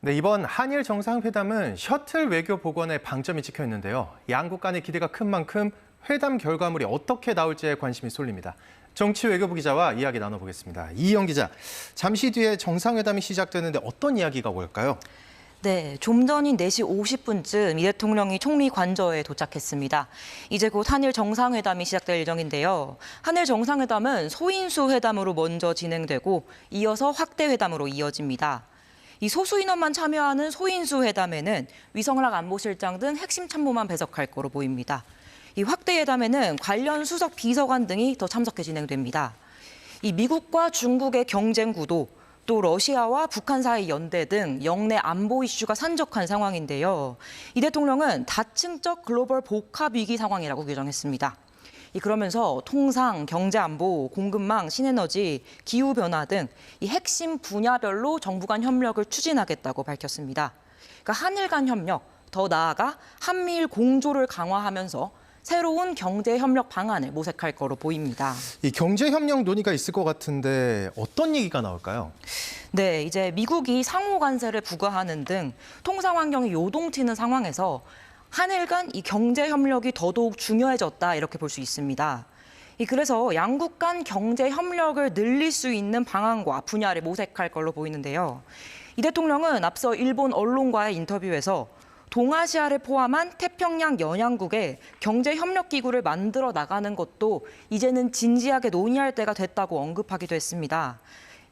네, 이번 한일 정상회담은 셔틀 외교 복원에 방점이 찍혀 있는데요. 양국 간의 기대가 큰 만큼 회담 결과물이 어떻게 나올지에 관심이 쏠립니다. 정치 외교부 기자와 이야기 나눠보겠습니다. 이희영 기자, 잠시 뒤에 정상회담이 시작되는데 어떤 이야기가 올까요? 네, 좀 전인 4시 50분쯤 이 대통령이 총리 관저에 도착했습니다. 이제 곧 한일 정상회담이 시작될 예정인데요. 한일 정상회담은 소인수 회담으로 먼저 진행되고 이어서 확대 회담으로 이어집니다. 이 소수 인원만 참여하는 소인수 회담에는 위성락 안보실장 등 핵심 참모만 배석할 거로 보입니다. 이 확대 회담에는 관련 수석 비서관 등이 더 참석해 진행됩니다. 이 미국과 중국의 경쟁 구도, 또 러시아와 북한 사이 연대 등 영내 안보 이슈가 산적한 상황인데요. 이 대통령은 다층적 글로벌 복합 위기 상황이라고 규정했습니다. 그러면서 통상, 경제 안보, 공급망, 신에너지, 기후변화 등 이 핵심 분야별로 정부 간 협력을 추진하겠다고 밝혔습니다. 그러니까 한일 간 협력, 더 나아가 한미일 공조를 강화하면서 새로운 경제 협력 방안을 모색할 거로 보입니다. 이 경제 협력 논의가 있을 것 같은데 어떤 얘기가 나올까요? 네, 이제 미국이 상호 관세를 부과하는 등 통상 환경이 요동치는 상황에서 한일 간 이 경제 협력이 더더욱 중요해졌다 이렇게 볼 수 있습니다. 그래서 양국 간 경제 협력을 늘릴 수 있는 방안과 분야를 모색할 걸로 보이는데요. 이 대통령은 앞서 일본 언론과의 인터뷰에서 동아시아를 포함한 태평양 연안국에 경제협력기구를 만들어 나가는 것도 이제는 진지하게 논의할 때가 됐다고 언급하기도 했습니다.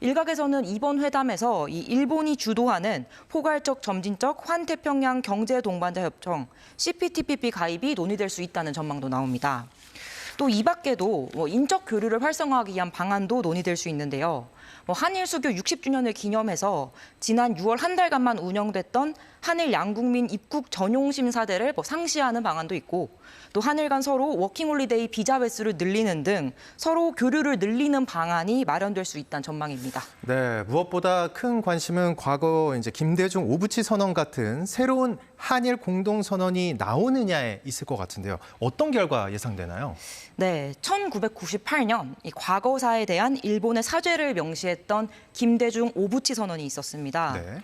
일각에서는 이번 회담에서 이 일본이 주도하는 포괄적 점진적 환태평양 경제동반자 협정 CPTPP 가입이 논의될 수 있다는 전망도 나옵니다. 또 이 밖에도 인적 교류를 활성화하기 위한 방안도 논의될 수 있는데요. 한일 수교 60주년을 기념해서 지난 6월 한 달간만 운영됐던 한일 양국민 입국 전용 심사대를 상시하는 방안도 있고, 또 한일 간 서로 워킹홀리데이 비자 횟수를 늘리는 등 서로 교류를 늘리는 방안이 마련될 수 있다는 전망입니다. 네, 무엇보다 큰 관심은 과거 김대중 오부치 선언 같은 새로운 한일 공동 선언이 나오느냐에 있을 것 같은데요. 어떤 결과 예상되나요? 네, 1998년 이 과거사에 대한 일본의 사죄를 명시했던 김대중 오부치 선언이 있었습니다. 네.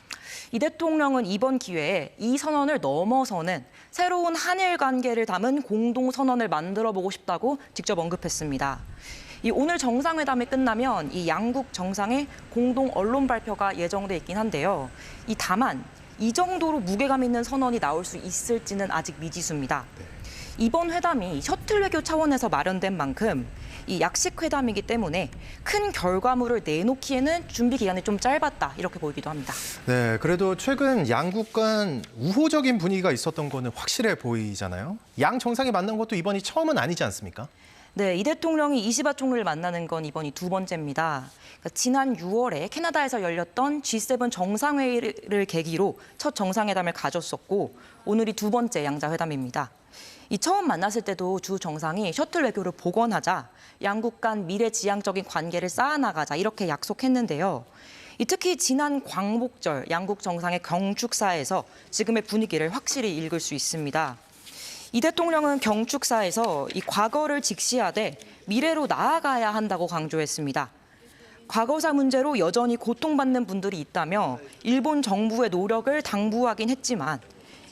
이 대통령은 이번 기회에 이 선언을 넘어서는 새로운 한일 관계를 담은 공동 선언을 만들어보고 싶다고 직접 언급했습니다. 오늘 정상회담이 끝나면 이 양국 정상의 공동 언론 발표가 예정돼 있긴 한데요. 다만 이 정도로 무게감 있는 선언이 나올 수 있을지는 아직 미지수입니다. 네. 이번 회담이 셔틀 외교 차원에서 마련된 만큼 이 약식 회담이기 때문에 큰 결과물을 내놓기에는 준비 기간이 좀 짧았다 이렇게 보이기도 합니다. 네, 그래도 최근 양국 간 우호적인 분위기가 있었던 거는 확실해 보이잖아요. 양 정상이 만난 것도 이번이 처음은 아니지 않습니까? 네, 이 대통령이 이시바 총리를 만나는 건 이번이 두 번째입니다. 그러니까 지난 6월에 캐나다에서 열렸던 G7 정상회의를 계기로 첫 정상회담을 가졌었고 오늘이 두 번째 양자회담입니다. 처음 만났을 때도 두 정상이 셔틀 외교를 복원하자 양국 간 미래지향적인 관계를 쌓아나가자 이렇게 약속했는데요. 특히 지난 광복절 양국 정상의 경축사에서 지금의 분위기를 확실히 읽을 수 있습니다. 이 대통령은 경축사에서 이 과거를 직시하되 미래로 나아가야 한다고 강조했습니다. 과거사 문제로 여전히 고통받는 분들이 있다며 일본 정부의 노력을 당부하긴 했지만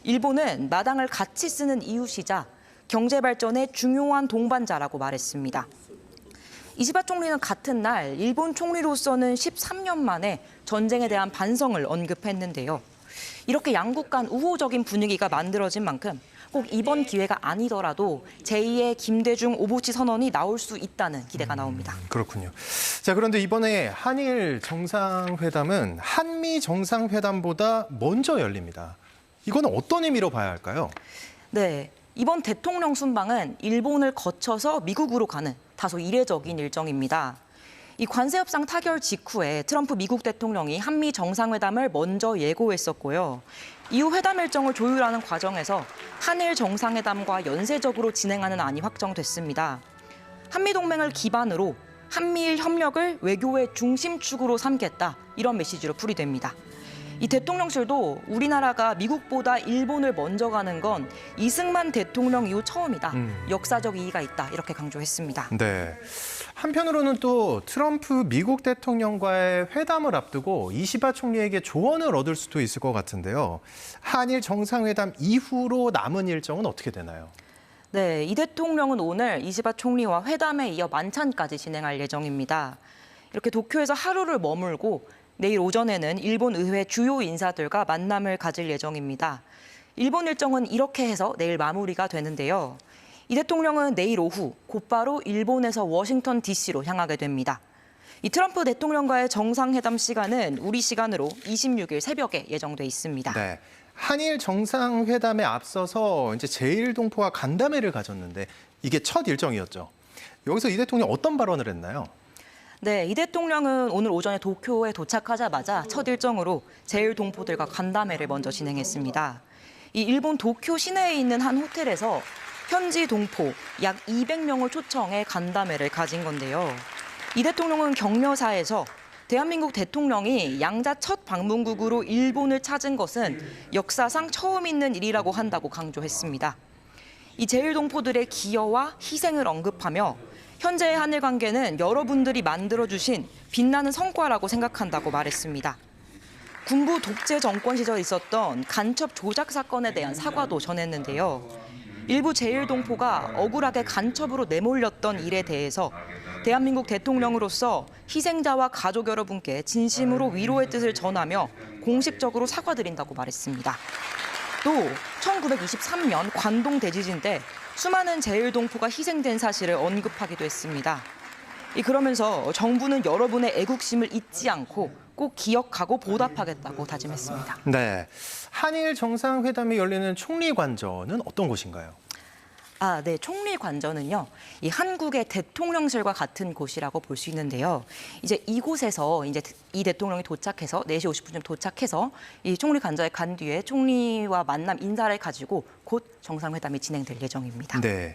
일본은 마당을 같이 쓰는 이웃이자 경제 발전의 중요한 동반자라고 말했습니다. 이시바 총리는 같은 날 일본 총리로서는 13년 만에 전쟁에 대한 반성을 언급했는데요. 이렇게 양국 간 우호적인 분위기가 만들어진 만큼 꼭 이번 기회가 아니더라도 제2의 김대중 오부치 선언이 나올 수 있다는 기대가 나옵니다. 그렇군요. 자, 그런데 이번에 한일 정상회담은 한미 정상회담보다 먼저 열립니다. 이거는 어떤 의미로 봐야 할까요? 네, 이번 대통령 순방은 일본을 거쳐서 미국으로 가는 다소 이례적인 일정입니다. 이 관세 협상 타결 직후에 트럼프 미국 대통령이 한미 정상회담을 먼저 예고했었고요. 이후 회담 일정을 조율하는 과정에서 한일 정상회담과 연쇄적으로 진행하는 안이 확정됐습니다. 한미 동맹을 기반으로 한미일 협력을 외교의 중심축으로 삼겠다 이런 메시지로 풀이됩니다. 이 대통령실도 우리나라가 미국보다 일본을 먼저 가는 건 이승만 대통령 이후 처음이다. 역사적 이의가 있다. 이렇게 강조했습니다. 네. 한편으로는 또 트럼프 미국 대통령과의 회담을 앞두고 이시바 총리에게 조언을 얻을 수도 있을 것 같은데요. 한일 정상회담 이후로 남은 일정은 어떻게 되나요? 네, 이 대통령은 오늘 이시바 총리와 회담에 이어 만찬까지 진행할 예정입니다. 이렇게 도쿄에서 하루를 머물고 내일 오전에는 일본 의회 주요 인사들과 만남을 가질 예정입니다. 일본 일정은 이렇게 해서 내일 마무리가 되는데요. 이 대통령은 내일 오후 곧바로 일본에서 워싱턴 DC로 향하게 됩니다. 이 트럼프 대통령과의 정상회담 시간은 우리 시간으로 26일 새벽에 예정돼 있습니다. 네. 한일 정상회담에 앞서서 이제 제1동포와 간담회를 가졌는데 이게 첫 일정이었죠. 여기서 이 대통령이 어떤 발언을 했나요? 네, 이 대통령은 오늘 오전에 도쿄에 도착하자마자 첫 일정으로 제1동포들과 간담회를 먼저 진행했습니다. 이 일본 도쿄 시내에 있는 한 호텔에서 현지 동포 약 200명을 초청해 간담회를 가진 건데요. 이 대통령은 격려사에서 대한민국 대통령이 양자 첫 방문국으로 일본을 찾은 것은 역사상 처음 있는 일이라고 한다고 강조했습니다. 이 제1동포들의 기여와 희생을 언급하며 현재의 한일 관계는 여러분들이 만들어주신 빛나는 성과라고 생각한다고 말했습니다. 군부 독재 정권 시절 있었던 간첩 조작 사건에 대한 사과도 전했는데요. 일부 제1동포가 억울하게 간첩으로 내몰렸던 일에 대해서 대한민국 대통령으로서 희생자와 가족 여러분께 진심으로 위로의 뜻을 전하며 공식적으로 사과드린다고 말했습니다. 또 1923년 관동 대지진 때 수많은 제1동포가 희생된 사실을 언급하기도 했습니다. 그러면서 정부는 여러분의 애국심을 잊지 않고 꼭 기억하고 보답하겠다고 다짐했습니다. 네. 한일 정상회담이 열리는 총리관저는 어떤 곳인가요? 네. 총리 관저는요, 이 한국의 대통령실과 같은 곳이라고 볼 수 있는데요. 이제 이곳에서 이제 이 대통령이 도착해서 4시 50분쯤 도착해서 이 총리 관저에 간 뒤에 총리와 만남 인사를 가지고 곧 정상회담이 진행될 예정입니다. 네.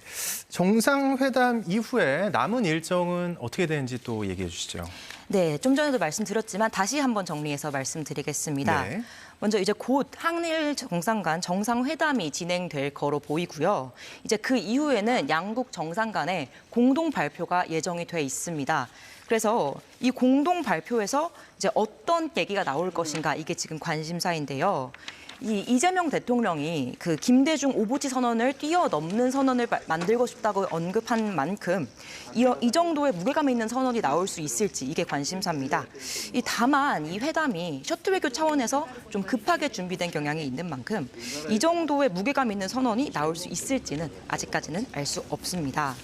정상회담 이후에 남은 일정은 어떻게 되는지 또 얘기해 주시죠. 네, 좀 전에도 말씀드렸지만 다시 한번 정리해서 말씀드리겠습니다. 네. 먼저 이제 곧 한일 정상 간 정상회담이 진행될 거로 보이고요. 이제 그 이후에는 양국 정상 간의 공동 발표가 예정이 돼 있습니다. 그래서 이 공동 발표에서 이제 어떤 얘기가 나올 것인가 이게 지금 관심사인데요. 이 이재명 대통령이 그 김대중 오부치 선언을 뛰어넘는 선언을 만들고 싶다고 언급한 만큼 이 정도의 무게감 있는 선언이 나올 수 있을지 이게 관심사입니다. 다만 이 회담이 셔틀 외교 차원에서 좀 급하게 준비된 경향이 있는 만큼 이 정도의 무게감 있는 선언이 나올 수 있을지는 아직까지는 알 수 없습니다.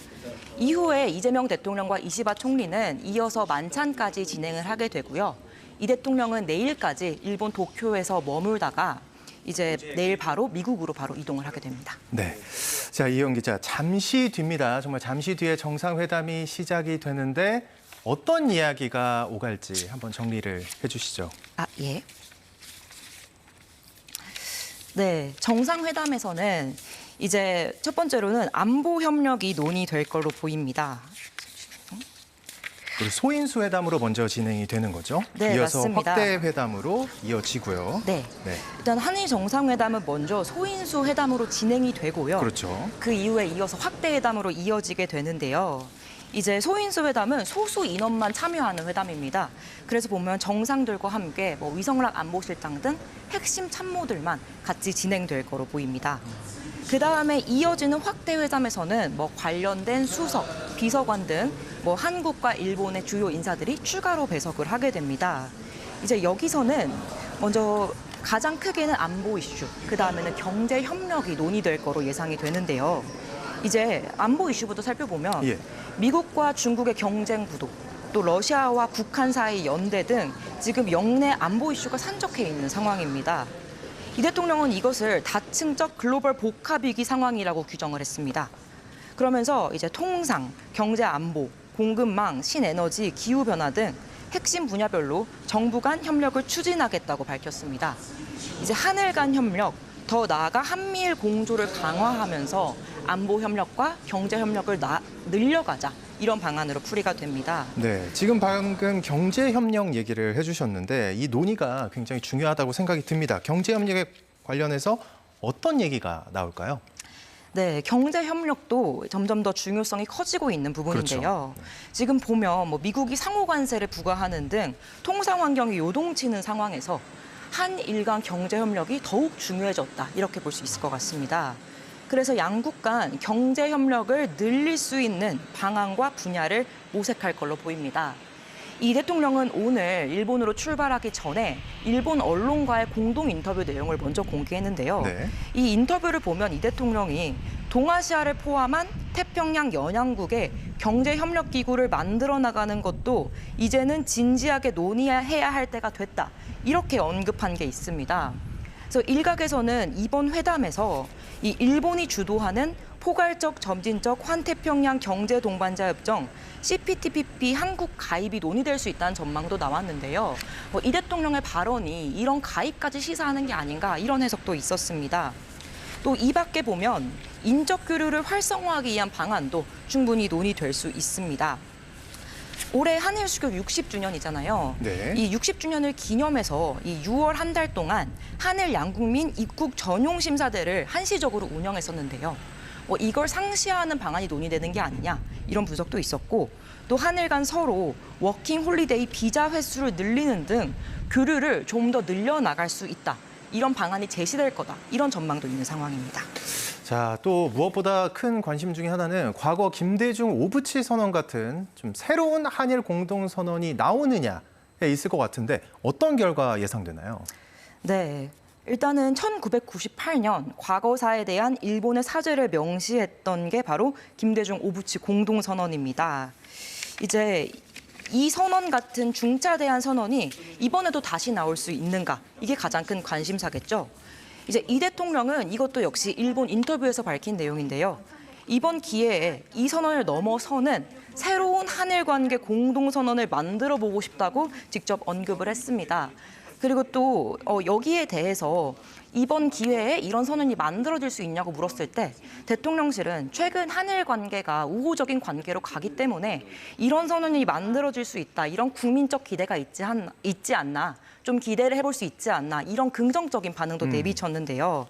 이후에 이재명 대통령과 이시바 총리는 이어서 만찬까지 진행을 하게 되고요. 이 대통령은 내일까지 일본 도쿄에서 머물다가 이제 내일 바로 미국으로 바로 이동을 하게 됩니다. 네. 자, 이현 기자, 잠시 뒤입니다. 정말 잠시 뒤에 정상회담이 시작이 되는데 어떤 이야기가 오갈지 한번 정리를 해주시죠. 예. 네, 정상회담에서는 이제 첫 번째로는 안보 협력이 논의될 걸로 보입니다. 소인수 회담으로 먼저 진행이 되는 거죠? 네, 이어서 맞습니다. 확대 회담으로 이어지고요. 네. 일단 한일 정상회담은 먼저 소인수 회담으로 진행이 되고요. 그렇죠. 그 이후에 이어서 확대 회담으로 이어지게 되는데요. 이제 소인수 회담은 소수 인원만 참여하는 회담입니다. 그래서 보면 정상들과 함께 위성락 안보실장 등 핵심 참모들만 같이 진행될 거로 보입니다. 그 다음에 이어지는 확대 회담에서는 관련된 수석, 비서관 등 한국과 일본의 주요 인사들이 추가로 배석을 하게 됩니다. 이제 여기서는 먼저 가장 크게는 안보 이슈, 그 다음에는 경제 협력이 논의될 거로 예상이 되는데요. 이제 안보 이슈부터 살펴보면 미국과 중국의 경쟁 구도, 또 러시아와 북한 사이 연대 등 지금 영내 안보 이슈가 산적해 있는 상황입니다. 이 대통령은 이것을 다층적 글로벌 복합위기 상황이라고 규정을 했습니다. 그러면서 이제 통상, 경제 안보, 공급망, 신에너지, 기후변화 등 핵심 분야별로 정부 간 협력을 추진하겠다고 밝혔습니다. 이제 하늘 간 협력, 더 나아가 한미일 공조를 강화하면서 안보 협력과 경제 협력을 늘려가자 이런 방안으로 풀이가 됩니다. 네, 지금 방금 경제 협력 얘기를 해주셨는데 이 논의가 굉장히 중요하다고 생각이 듭니다. 경제 협력에 관련해서 어떤 얘기가 나올까요? 네, 경제 협력도 점점 더 중요성이 커지고 있는 부분인데요. 그렇죠. 지금 보면 미국이 상호 관세를 부과하는 등 통상 환경이 요동치는 상황에서 한일 간 경제 협력이 더욱 중요해졌다. 이렇게 볼 수 있을 것 같습니다. 그래서 양국 간 경제 협력을 늘릴 수 있는 방안과 분야를 모색할 걸로 보입니다. 이 대통령은 오늘 일본으로 출발하기 전에 일본 언론과의 공동 인터뷰 내용을 먼저 공개했는데요. 네. 이 인터뷰를 보면 이 대통령이 동아시아를 포함한 태평양 연안국에 경제협력기구를 만들어 나가는 것도 이제는 진지하게 논의해야 할 때가 됐다. 이렇게 언급한 게 있습니다. 그래서 일각에서는 이번 회담에서 이 일본이 주도하는 포괄적 점진적 환태평양 경제동반자협정 CPTPP 한국 가입이 논의될 수 있다는 전망도 나왔는데요. 이 대통령의 발언이 이런 가입까지 시사하는 게 아닌가 이런 해석도 있었습니다. 또 이 밖에 보면 인적 교류를 활성화하기 위한 방안도 충분히 논의될 수 있습니다. 올해 한일 수교 60주년이잖아요. 네. 이 60주년을 기념해서 이 6월 한 달 동안 한일 양국민 입국 전용 심사대를 한시적으로 운영했었는데요. 이걸 상시화하는 방안이 논의되는 게 아니냐 이런 분석도 있었고 또 한일 간 서로 워킹 홀리데이 비자 횟수를 늘리는 등 교류를 좀 더 늘려나갈 수 있다. 이런 방안이 제시될 거다. 이런 전망도 있는 상황입니다. 자, 또 무엇보다 큰 관심 중에 하나는 과거 김대중 오부치 선언 같은 좀 새로운 한일 공동 선언이 나오느냐에 있을 것 같은데 어떤 결과 예상되나요? 네. 일단은 1998년 과거사에 대한 일본의 사죄를 명시했던 게 바로 김대중 오부치 공동선언입니다. 이제 이 선언 같은 중차대한 선언이 이번에도 다시 나올 수 있는가? 이게 가장 큰 관심사겠죠. 이제 이 대통령은 이것도 역시 일본 인터뷰에서 밝힌 내용인데요. 이번 기회에 이 선언을 넘어서는 새로운 한일 관계 공동선언을 만들어 보고 싶다고 직접 언급을 했습니다. 그리고 또 여기에 대해서 이번 기회에 이런 선언이 만들어질 수 있냐고 물었을 때 대통령실은 최근 한일 관계가 우호적인 관계로 가기 때문에 이런 선언이 만들어질 수 있다. 이런 국민적 기대가 있지 않나. 좀 기대를 해볼 수 있지 않나. 이런 긍정적인 반응도 내비쳤는데요.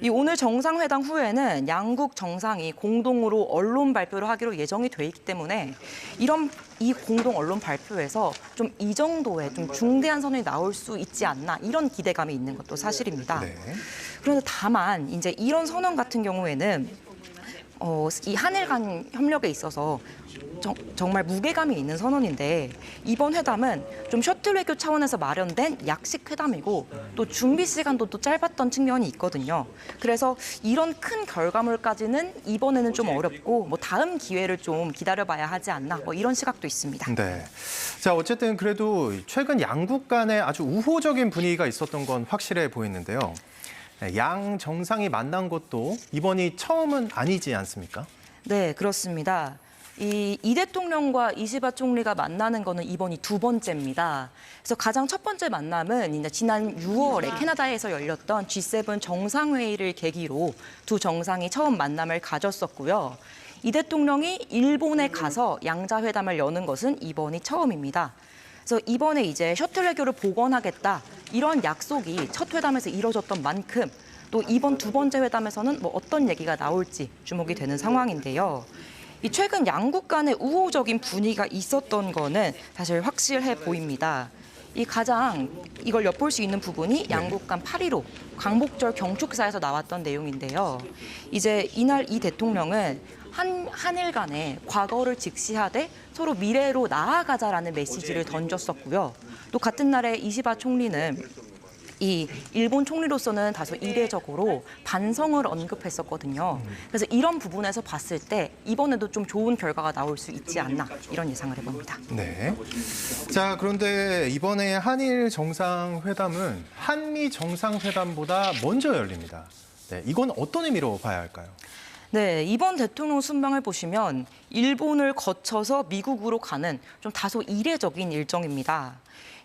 이 오늘 정상회담 후에는 양국 정상이 공동으로 언론 발표를 하기로 예정이 돼 있기 때문에 이 공동 언론 발표에서 좀 이 정도의 좀 중대한 선언이 나올 수 있지 않나 이런 기대감이 있는 것도 사실입니다. 네. 그런데 다만 이제 이런 선언 같은 경우에는 이 한일 간 협력에 있어서 정말 무게감이 있는 선언인데 이번 회담은 좀 셔틀 외교 차원에서 마련된 약식 회담이고 또 준비 시간도 또 짧았던 측면이 있거든요. 그래서 이런 큰 결과물까지는 이번에는 좀 어렵고 다음 기회를 좀 기다려봐야 하지 않나 이런 시각도 있습니다. 네. 자, 어쨌든 그래도 최근 양국 간에 아주 우호적인 분위기가 있었던 건 확실해 보이는데요. 양 정상이 만난 것도 이번이 처음은 아니지 않습니까? 네, 그렇습니다. 이 대통령과 이시바 총리가 만나는 거는 이번이 두 번째입니다. 그래서 가장 첫 번째 만남은 이제 지난 6월에 캐나다에서 열렸던 G7 정상회의를 계기로 두 정상이 처음 만남을 가졌었고요. 이 대통령이 일본에 가서 양자회담을 여는 것은 이번이 처음입니다. 그래서 이번에 이제 셔틀 외교를 복원하겠다 이런 약속이 첫 회담에서 이뤄졌던 만큼 또 이번 두 번째 회담에서는 어떤 얘기가 나올지 주목이 되는 상황인데요. 이 최근 양국 간의 우호적인 분위기가 있었던 거는 사실 확실해 보입니다. 이걸 엿볼 수 있는 부분이 양국 간 8.15 광복절 경축사에서 나왔던 내용인데요. 이제 이날 이 대통령은 한일 간의 과거를 직시하되 서로 미래로 나아가자라는 메시지를 던졌었고요. 또 같은 날에 이시바 총리는 이 일본 총리로서는 다소 이례적으로 반성을 언급했었거든요. 그래서 이런 부분에서 봤을 때 이번에도 좀 좋은 결과가 나올 수 있지 않나 이런 예상을 해봅니다. 네. 자, 그런데 이번에 한일 정상회담은 한미 정상회담보다 먼저 열립니다. 네, 이건 어떤 의미로 봐야 할까요? 네, 이번 대통령 순방을 보시면 일본을 거쳐서 미국으로 가는 좀 다소 이례적인 일정입니다.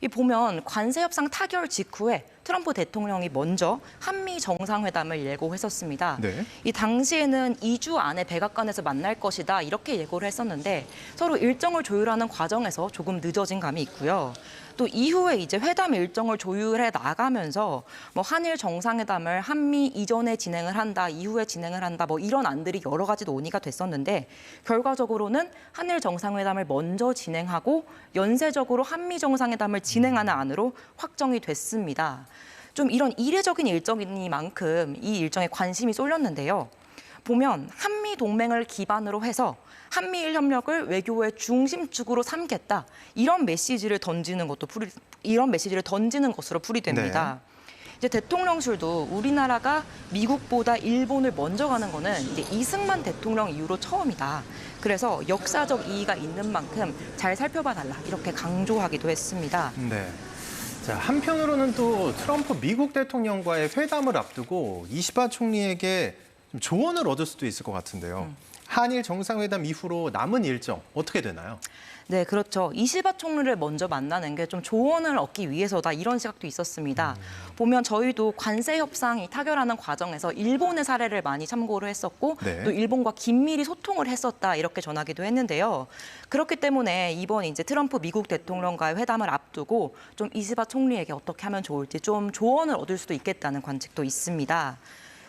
이 보면 관세 협상 타결 직후에 트럼프 대통령이 먼저 한미 정상회담을 예고했었습니다. 네. 이 당시에는 2주 안에 백악관에서 만날 것이다 이렇게 예고를 했었는데 서로 일정을 조율하는 과정에서 조금 늦어진 감이 있고요. 또 이후에 이제 회담 일정을 조율해 나가면서 뭐 한일 정상회담을 한미 이전에 진행을 한다, 이후에 진행을 한다, 뭐 이런 안들이 여러 가지 논의가 됐었는데 결과적으로는 한일 정상회담을 먼저 진행하고 연쇄적으로 한미 정상회담을 진행하는 안으로 확정이 됐습니다. 좀 이런 이례적인 일정이니만큼 이 일정에 관심이 쏠렸는데요. 보면 한미 동맹을 기반으로 해서 한미일 협력을 외교의 중심축으로 삼겠다 이런 메시지를 던지는 것으로 풀이됩니다. 이제 대통령실도 우리나라가 미국보다 일본을 먼저 가는 거는 이제 이승만 대통령 이후로 처음이다. 그래서 역사적 이의가 있는 만큼 잘 살펴봐 달라 이렇게 강조하기도 했습니다. 네. 자, 한편으로는 또 트럼프 미국 대통령과의 회담을 앞두고 이시바 총리에게 좀 조언을 얻을 수도 있을 것 같은데요. 한일 정상회담 이후로 남은 일정 어떻게 되나요? 네, 그렇죠. 이시바 총리를 먼저 만나는 게 좀 조언을 얻기 위해서다 이런 시각도 있었습니다. 보면 저희도 관세 협상이 타결하는 과정에서 일본의 사례를 많이 참고를 했었고 네. 또 일본과 긴밀히 소통을 했었다 이렇게 전하기도 했는데요. 그렇기 때문에 이번 이제 트럼프 미국 대통령과의 회담을 앞두고 좀 이시바 총리에게 어떻게 하면 좋을지 좀 조언을 얻을 수도 있겠다는 관측도 있습니다.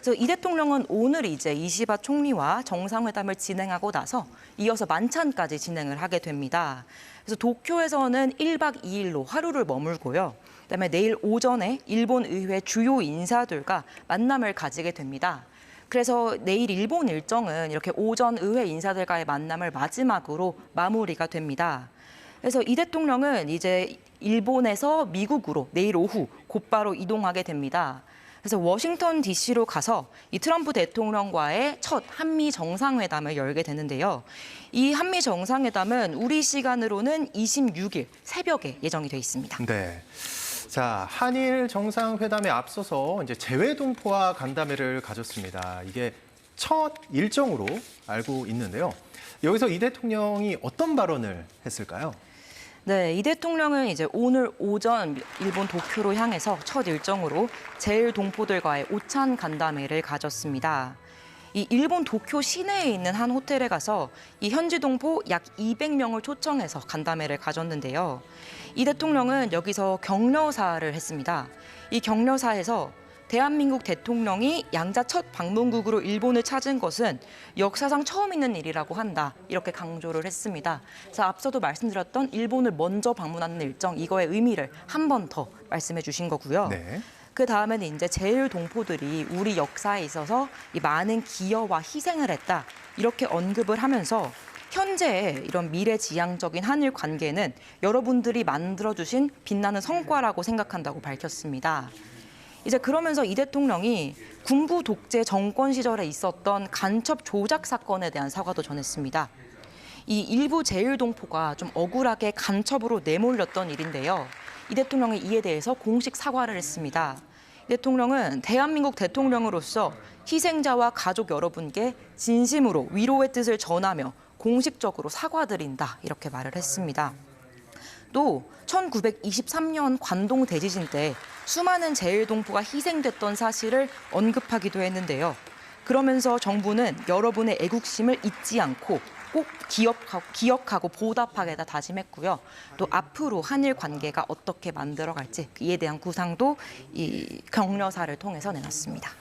그래서 이 대통령은 오늘 이제 이시바 총리와 정상회담을 진행하고 나서 이어서 만찬까지 진행을 하게 됩니다. 그래서 도쿄에서는 1박 2일로 하루를 머물고요. 그다음에 내일 오전에 일본 의회 주요 인사들과 만남을 가지게 됩니다. 그래서 내일 일본 일정은 이렇게 오전 의회 인사들과의 만남을 마지막으로 마무리가 됩니다. 그래서 이 대통령은 이제 일본에서 미국으로 내일 오후 곧바로 이동하게 됩니다. 그래서 워싱턴 DC로 가서 이 트럼프 대통령과의 첫 한미 정상회담을 열게 되는데요. 이 한미 정상회담은 우리 시간으로는 26일 새벽에 예정이 돼 있습니다. 네. 자, 한일 정상회담에 앞서서 이제 재외동포와 간담회를 가졌습니다. 이게 첫 일정으로 알고 있는데요. 여기서 이 대통령이 어떤 발언을 했을까요? 네, 이 대통령은 이제 오늘 오전 일본 도쿄로 향해서 첫 일정으로 제일 동포들과의 오찬 간담회를 가졌습니다. 이 일본 도쿄 시내에 있는 한 호텔에 가서 이 현지 동포 약 200명을 초청해서 간담회를 가졌는데요. 이 대통령은 여기서 격려사를 했습니다. 이 격려사에서 대한민국 대통령이 양자 첫 방문국으로 일본을 찾은 것은 역사상 처음 있는 일이라고 한다. 이렇게 강조를 했습니다. 그래서 앞서도 말씀드렸던 일본을 먼저 방문하는 일정, 이거의 의미를 한 번 더 말씀해 주신 거고요. 네. 그 다음에는 이제 제일 동포들이 우리 역사에 있어서 이 많은 기여와 희생을 했다. 이렇게 언급을 하면서 현재의 이런 미래지향적인 한일 관계는 여러분들이 만들어주신 빛나는 성과라고 생각한다고 밝혔습니다. 이제 그러면서 이 대통령이 군부 독재 정권 시절에 있었던 간첩 조작 사건에 대한 사과도 전했습니다. 이 일부 제일동포가 좀 억울하게 간첩으로 내몰렸던 일인데요. 이 대통령이 이에 대해서 공식 사과를 했습니다. 이 대통령은 대한민국 대통령으로서 희생자와 가족 여러분께 진심으로 위로의 뜻을 전하며 공식적으로 사과드린다 이렇게 말을 했습니다. 또 1923년 관동 대지진 때 수많은 제일동포가 희생됐던 사실을 언급하기도 했는데요. 그러면서 정부는 여러분의 애국심을 잊지 않고 꼭 기억하고 보답하겠다 다짐했고요. 또 앞으로 한일 관계가 어떻게 만들어갈지 이에 대한 구상도 이 격려사를 통해서 내놨습니다.